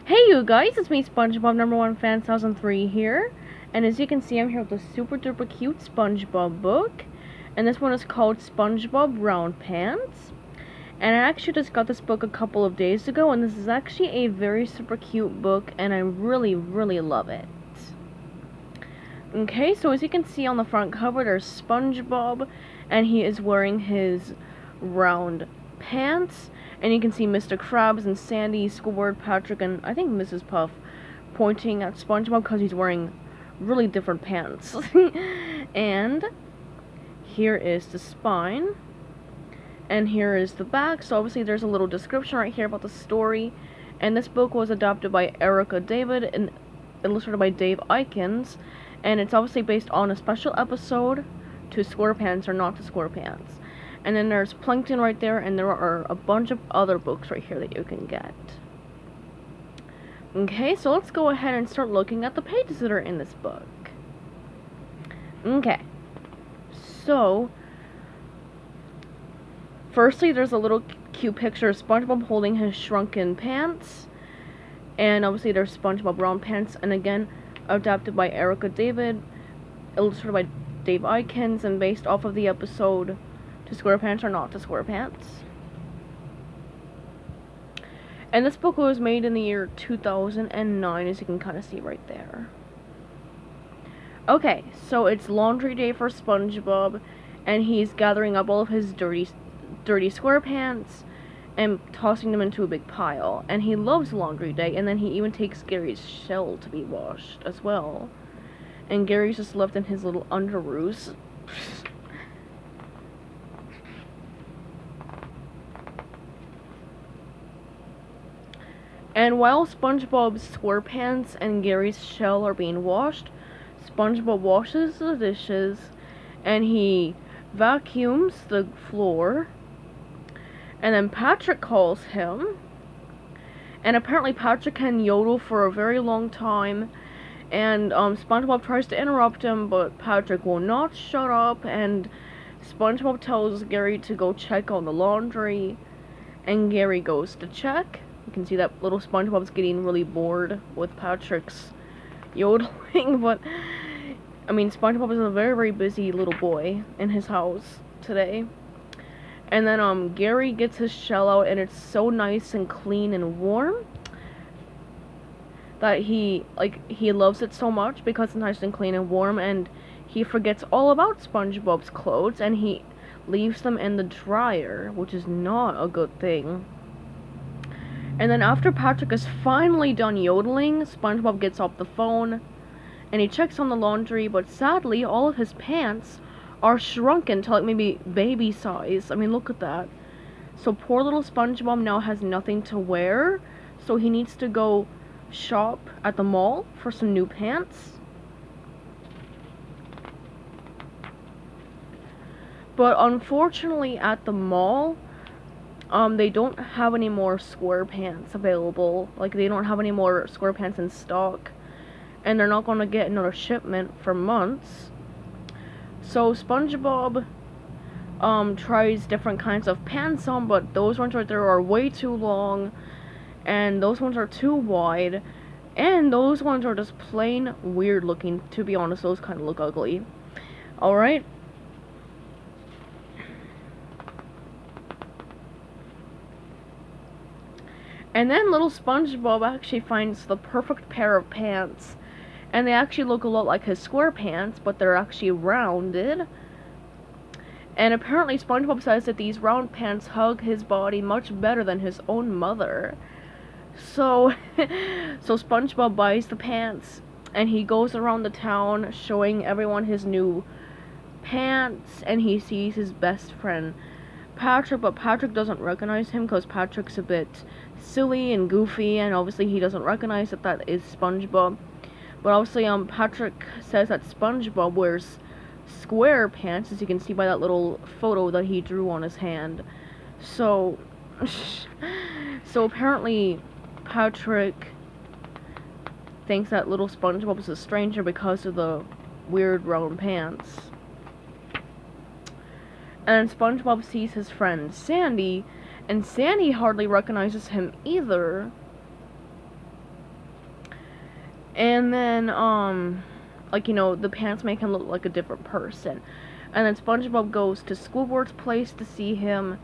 Hey you guys, it's me SpongeBob number 1 fan 2003 here, and as you can see I'm here with a super duper cute SpongeBob book, and this one is called SpongeBob RoundPants, and I actually just got this book a couple of days ago, and this is actually a very super cute book, and I really love it. Okay, so as you can see on the front cover there's SpongeBob, and he is wearing his round pants, and you can see Mr. Krabs and Sandy, Squidward, Patrick, and I think Mrs. Puff pointing at SpongeBob because he's wearing really different pants. And here is the spine, and here is the back. So obviously there's a little description right here about the story, and this book was adapted by Erica David and illustrated by Dave Eikens, and it's obviously based on a special episode to SquarePants or Not to SquarePants. And then there's Plankton right there, and there are a bunch of other books right here that you can get. Okay, so let's go ahead and start looking at the pages that are in this book. Okay, so firstly there's a little cute picture of SpongeBob holding his shrunken pants, and obviously there's SpongeBob RoundPants, and again adapted by Erica David, illustrated by Dave Eikens, and based off of the episode To SquarePants or Not to SquarePants. And this book was made in the year 2009, as you can kind of see right there. Okay, so it's laundry day for SpongeBob, and he's gathering up all of his dirty SquarePants and tossing them into a big pile. And he loves laundry day, and then he even takes Gary's shell to be washed as well. And Gary's just left in his little underoos. And while SpongeBob's SquarePants and Gary's shell are being washed, SpongeBob washes the dishes, and he vacuums the floor, and then Patrick calls him, and apparently Patrick can yodel for a very long time, and SpongeBob tries to interrupt him, but Patrick will not shut up, and SpongeBob tells Gary to go check on the laundry, and Gary goes to check. You can see that little SpongeBob's getting really bored with Patrick's yodeling, but I mean, SpongeBob is a very busy little boy in his house today. And then Gary gets his shell out, and it's so nice and clean and warm that he loves it so much because it's nice and clean and warm, and he forgets all about SpongeBob's clothes and he leaves them in the dryer, which is not a good thing. And then after Patrick is finally done yodeling, SpongeBob gets off the phone and he checks on the laundry, but sadly all of his pants are shrunken to like maybe baby size. I mean, look at that. So poor little SpongeBob now has nothing to wear, so he needs to go shop at the mall for some new pants. But unfortunately at the mall, they don't have any more SquarePants available. Like, they don't have any more SquarePants in stock, and they're not going to get another shipment for months. So SpongeBob tries different kinds of pants on, but those ones right there are way too long, and those ones are too wide, and those ones are just plain weird looking. To be honest, those kind of look ugly. Alright. And then little SpongeBob actually finds the perfect pair of pants, and they actually look a lot like his SquarePants, but they're actually rounded. And apparently SpongeBob says that these round pants hug his body much better than his own mother. So SpongeBob buys the pants, and he goes around the town showing everyone his new pants, and he sees his best friend Patrick, but Patrick doesn't recognize him because Patrick's a bit silly and goofy, and obviously he doesn't recognize that is SpongeBob. But obviously Patrick says that SpongeBob wears square pants, as you can see by that little photo that he drew on his hand. So apparently Patrick thinks that little SpongeBob is a stranger because of the weird round pants. And SpongeBob sees his friend Sandy, and Sandy hardly recognizes him either. And then, like, you know, the pants make him look like a different person. And then SpongeBob goes to Squidward's place to see him.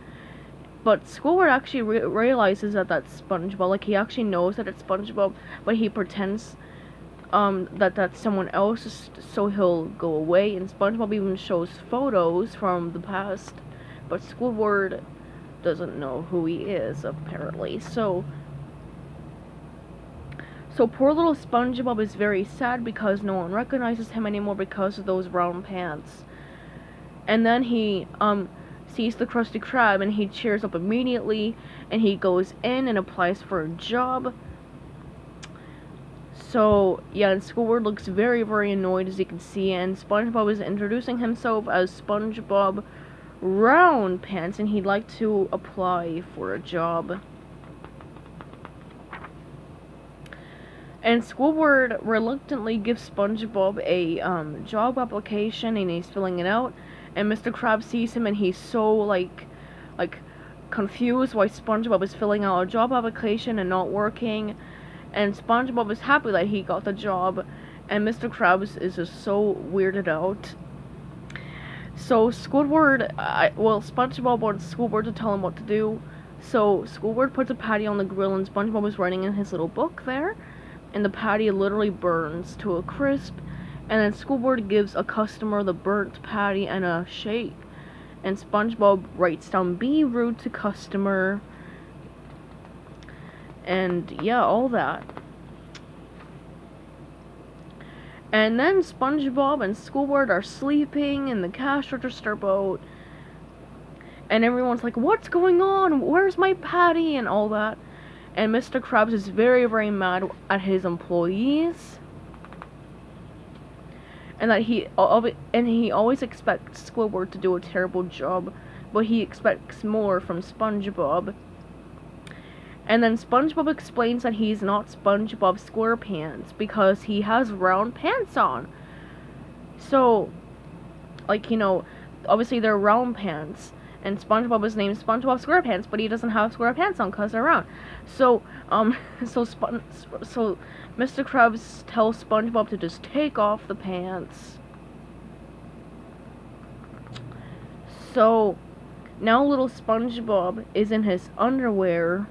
But Squidward actually realizes that that's SpongeBob. Like, he actually knows that it's SpongeBob, but he pretends that that's someone else, so he'll go away. And SpongeBob even shows photos from the past, but Squidward doesn't know who he is, apparently. So poor little SpongeBob is very sad because no one recognizes him anymore because of those round pants. And then he sees the Krusty Krab and he cheers up immediately, and he goes in and applies for a job. So yeah, and Squidward looks very, very annoyed, as you can see, and SpongeBob is introducing himself as SpongeBob RoundPants, and he'd like to apply for a job. And Squidward reluctantly gives SpongeBob a job application, and he's filling it out. And Mr. Krabs sees him, and he's so like confused why SpongeBob is filling out a job application and not working. And SpongeBob is happy that he got the job, and Mr. Krabs is just so weirded out. So SpongeBob wants Squidward to tell him what to do. So Squidward puts a patty on the grill, and SpongeBob is writing in his little book there. And the patty literally burns to a crisp, and then Squidward gives a customer the burnt patty and a shake, and SpongeBob writes down "be rude to customer," and yeah, all that. And then SpongeBob and Squidward are sleeping in the cash register boat, and everyone's like, "What's going on? Where's my patty?" and all that. And Mr. Krabs is very, very mad at his employees, and that he always expects Squidward to do a terrible job, but he expects more from SpongeBob. And then SpongeBob explains that he's not SpongeBob SquarePants because he has round pants on. So, like, you know, obviously they're round pants. And SpongeBob is named SpongeBob SquarePants, but he doesn't have square pants on because they're round. So Mr. Krabs tells SpongeBob to just take off the pants. So now little SpongeBob is in his underwear,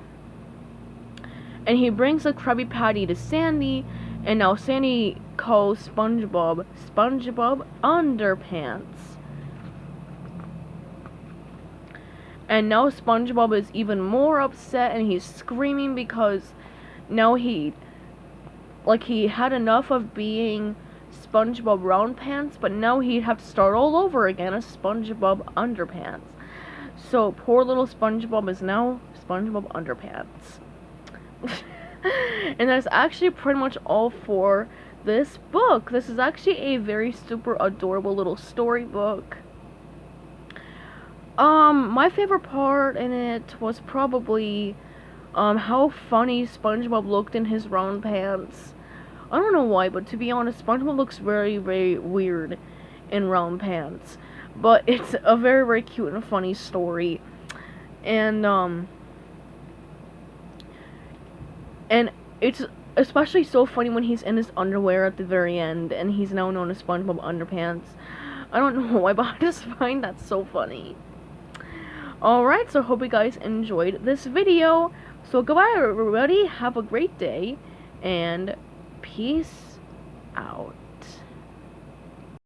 and he brings a Krabby Patty to Sandy, and now Sandy calls SpongeBob Underpants. And now SpongeBob is even more upset, and he's screaming because now he had enough of being SpongeBob RoundPants, but now he'd have to start all over again as SpongeBob Underpants. So poor little SpongeBob is now SpongeBob Underpants. And that's actually pretty much all for this book. This is actually a very super adorable little storybook. My favorite part in it was probably, how funny SpongeBob looked in his round pants. I don't know why, but to be honest, SpongeBob looks very, very weird in round pants. But it's a very, very cute and funny story. And it's especially so funny when he's in his underwear at the very end, and he's now known as SpongeBob Underpants. I don't know why, but I just find that so funny. Alright, so hope you guys enjoyed this video. So goodbye everybody, have a great day, and peace out.